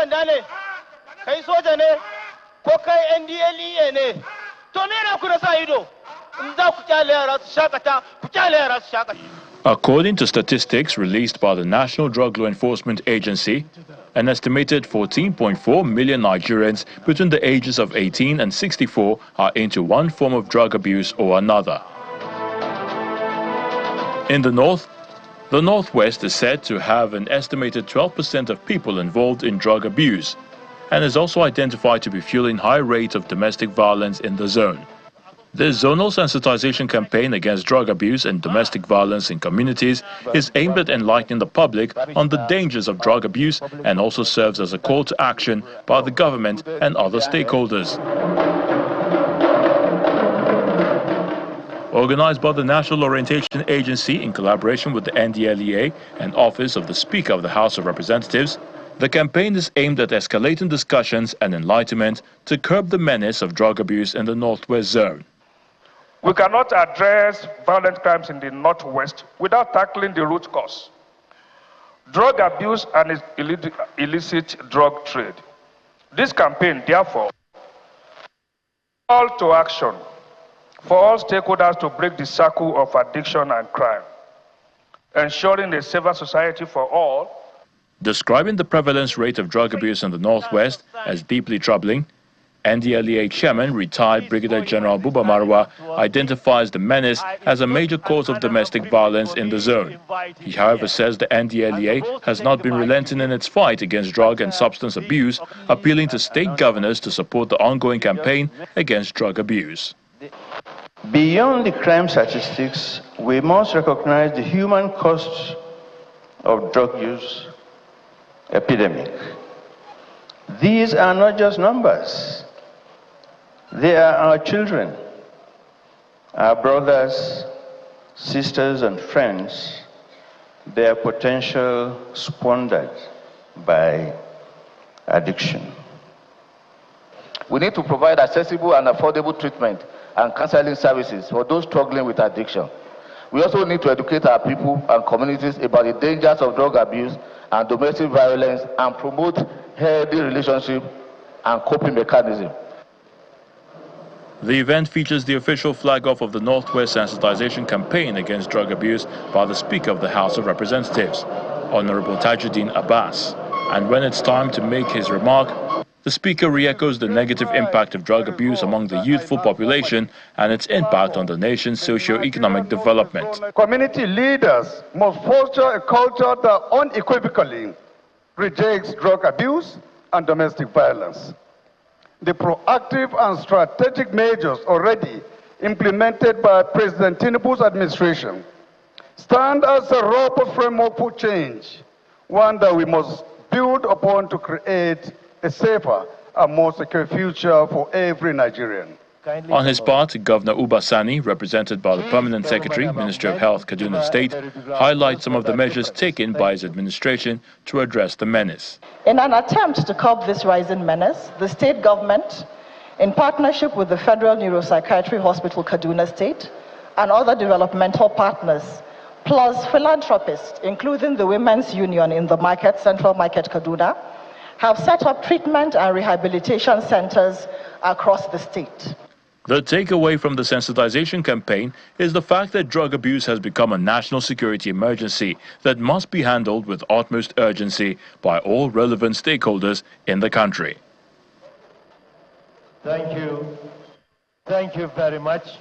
sanda ne, kai soja ne, ko kai NDLEA ne. To me na ku da sa ido? In za ku kyale yara su shakata, ku kyale yara su shakata. According to statistics released by the National Drug Law Enforcement Agency, an estimated 14.4 million Nigerians between the ages of 18 and 64 are into one form of drug abuse or another. In the Northwest is said to have an estimated 12% of people involved in drug abuse, and is also identified to be fueling high rates of domestic violence in the zone. This zonal sensitization campaign against drug abuse and domestic violence in communities is aimed at enlightening the public on the dangers of drug abuse and also serves as a call to action by the government and other stakeholders. Organized by the National Orientation Agency in collaboration with the NDLEA and Office of the Speaker of the House of Representatives, the campaign is aimed at escalating discussions and enlightenment to curb the menace of drug abuse in the Northwest zone. We cannot address violent crimes in the Northwest without tackling the root cause: drug abuse and illicit drug trade. This campaign, therefore, call to action for all stakeholders to break the circle of addiction and crime, ensuring a safer society for all. Describing the prevalence rate of drug abuse in the Northwest as deeply troubling, NDLEA Chairman, retired Brigadier General Buba Marwa, identifies the menace as a major cause of domestic violence in the zone. He, however, says the NDLEA has not been relenting in its fight against drug and substance abuse, appealing to state governors to support the ongoing campaign against drug abuse. Beyond the crime statistics, we must recognize the human cost of drug use epidemic. These are not just numbers. They are our children, our brothers, sisters, and friends. Their potential squandered by addiction. We need to provide accessible and affordable treatment and counseling services for those struggling with addiction. We also need to educate our people and communities about the dangers of drug abuse and domestic violence and promote healthy relationships and coping mechanisms. The event features the official flag-off of the Northwest sensitization campaign against drug abuse by the Speaker of the House of Representatives, Honorable Tajuddin Abbas. And when it's time to make his remark, the Speaker re-echoes the negative impact of drug abuse among the youthful population and its impact on the nation's socio-economic development. Community leaders must foster a culture that unequivocally rejects drug abuse and domestic violence. The proactive and strategic measures already implemented by President Tinubu's administration stand as a robust framework for change, one that we must build upon to create a safer and more secure future for every Nigerian. On his part, Governor Uba Sani, represented by the Permanent Secretary, Ministry of Health, Kaduna State, highlights some of the measures taken by his administration to address the menace. In an attempt to curb this rising menace, the state government, in partnership with the Federal Neuropsychiatry Hospital, Kaduna State, and other developmental partners, plus philanthropists, including the Women's Union in the Market, Central Market, Kaduna, have set up treatment and rehabilitation centers across the state. The takeaway from the sensitization campaign is the fact that drug abuse has become a national security emergency that must be handled with utmost urgency by all relevant stakeholders in the country. Thank you. Thank you very much.